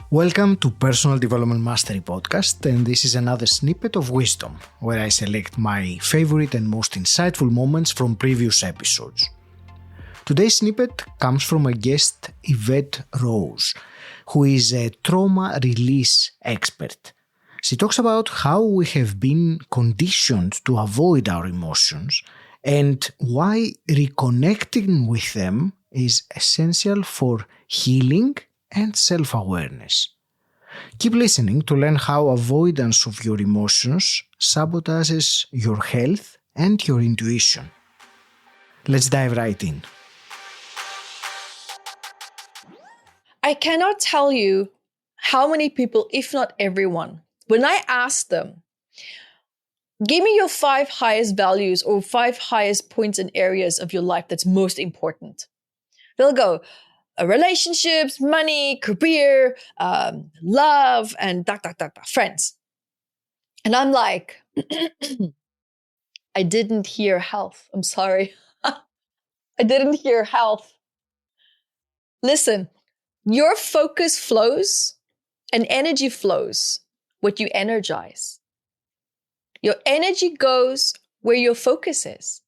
Welcome to Personal Development Mastery Podcast, and this is another snippet of wisdom, where I select my favorite and most insightful moments from previous episodes. Today's snippet comes from a guest, Evette Rose, who is a trauma release expert. She talks about how we have been conditioned to avoid our emotions and why reconnecting with them is essential for healing and self-awareness. Keep listening to learn how avoidance of your emotions sabotages your health and your intuition. Let's dive right in. I cannot tell you how many people, if not everyone, when I ask them, give me your 5 highest values or 5 highest points and areas of your life that's most important. They'll go, relationships, money, career, love, and friends. And I'm like, I didn't hear health. I'm sorry. I didn't hear health. Listen, your focus flows and energy flows what you energize. Your energy goes where your focus is.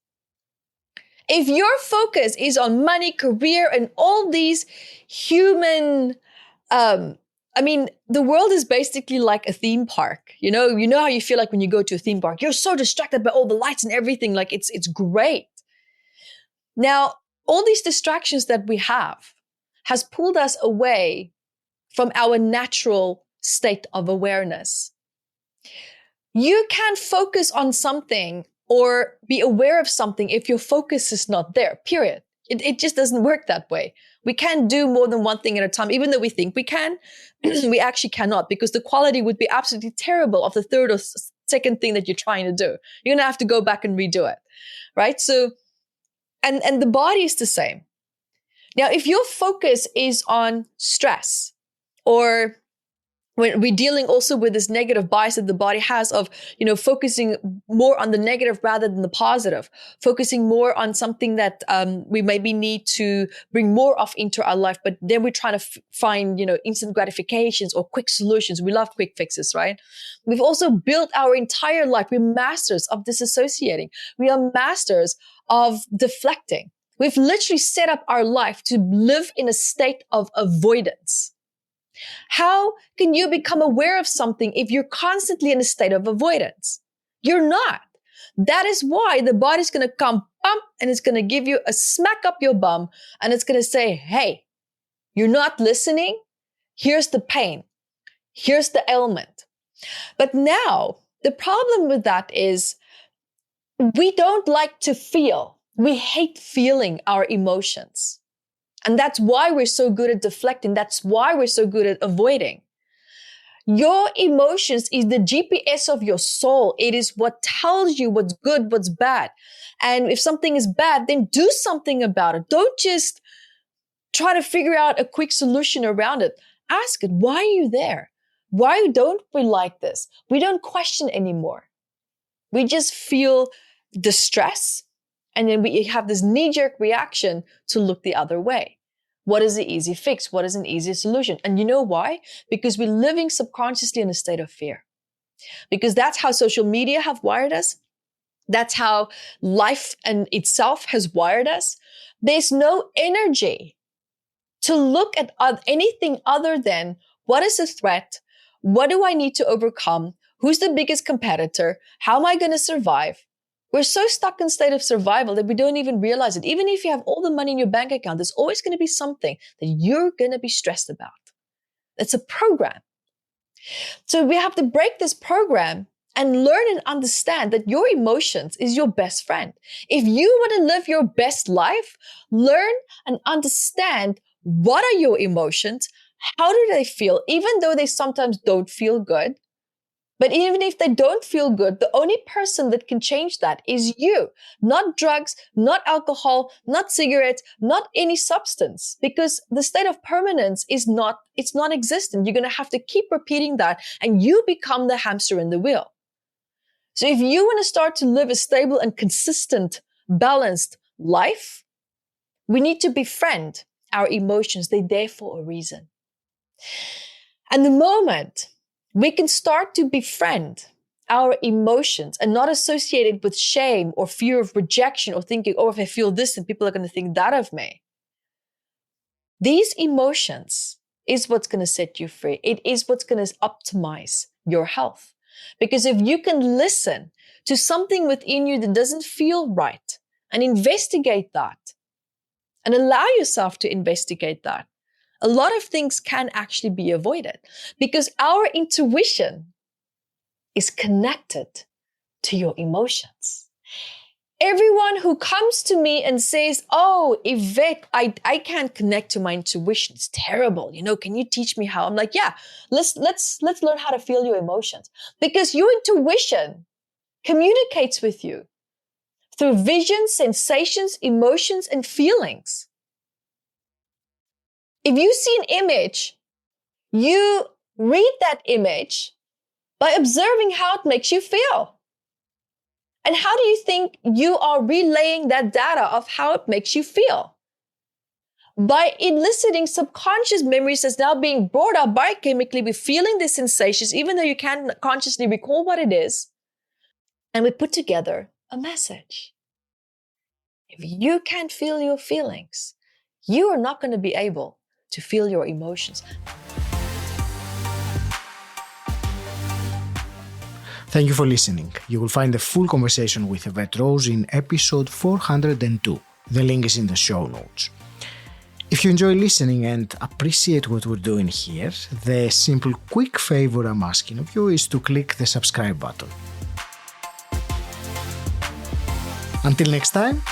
If your focus is on money, career, and all these human, the world is basically like a theme park. You know how you feel like when you go to a theme park, you're so distracted by all the lights and everything. Like it's great. Now, all these distractions that we have has pulled us away from our natural state of awareness. You can't focus on something or be aware of something if your focus is not there, period. It just doesn't work that way. We can't do more than one thing at a time, even though we think we can. We actually cannot, because the quality would be absolutely terrible of the third or second thing that you're trying to do. You're going to have to go back and redo it, right? So, and the body is the same. Now, if your focus is on stress, or when we're dealing also with this negative bias that the body has of, focusing more on the negative rather than the positive, focusing more on something that we maybe need to bring more of into our life, but then we're trying to find, instant gratifications or quick solutions. We love quick fixes, right? We've also built our entire life. We're masters of disassociating. We are masters of deflecting. We've literally set up our life to live in a state of avoidance. How can you become aware of something if you're constantly in a state of avoidance? You're not. That is why the body's going to come bump and it's going to give you a smack up your bum and it's going to say, hey, you're not listening. Here's the pain. Here's the ailment. But now the problem with that is we don't like to feel. We hate feeling our emotions. And that's why we're so good at deflecting. That's why we're so good at avoiding. Your emotions is the GPS of your soul. It is what tells you what's good, what's bad. And if something is bad, then do something about it. Don't just try to figure out a quick solution around it. Ask it, why are you there? Why don't we like this? We don't question anymore. We just feel distress. And then we have this knee-jerk reaction to look the other way. What is the easy fix? What is an easy solution? And you know why? Because we're living subconsciously in a state of fear. Because that's how social media have wired us. That's how life and itself has wired us. There's no energy to look at anything other than what is a threat? What do I need to overcome? Who's the biggest competitor? How am I going to survive? We're so stuck in state of survival that we don't even realize it. Even if you have all the money in your bank account, there's always going to be something that you're going to be stressed about. It's a program. So we have to break this program and learn and understand that your emotions is your best friend. If you want to live your best life, learn and understand what are your emotions, how do they feel, even though they sometimes don't feel good. But even if they don't feel good, the only person that can change that is you. Not drugs, not alcohol, not cigarettes, not any substance. Because the state of permanence it's non-existent. You're going to have to keep repeating that and you become the hamster in the wheel. So if you want to start to live a stable and consistent, balanced life, we need to befriend our emotions. They're there for a reason. And the moment we can start to befriend our emotions and not associate it with shame or fear of rejection or thinking, oh, if I feel this, then people are going to think that of me. These emotions is what's going to set you free. It is what's going to optimize your health. Because if you can listen to something within you that doesn't feel right and investigate that and allow yourself to investigate that, a lot of things can actually be avoided because our intuition is connected to your emotions. Everyone who comes to me and says, oh, Evette, I can't connect to my intuition. It's terrible. Can you teach me how? I'm like, yeah, let's learn how to feel your emotions because your intuition communicates with you through visions, sensations, emotions, and feelings. If you see an image, you read that image by observing how it makes you feel. And how do you think you are relaying that data of how it makes you feel? By eliciting subconscious memories that's now being brought up biochemically, we're feeling the sensations, even though you can't consciously recall what it is. And we put together a message. If you can't feel your feelings, you are not going to be able to feel your emotions. Thank you for listening. You will find the full conversation with Evette Rose in episode 402. The link is in the show notes. If you enjoy listening and appreciate what we're doing here, the simple quick favor I'm asking of you is to click the subscribe button. Until next time,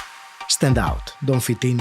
stand out, don't fit in,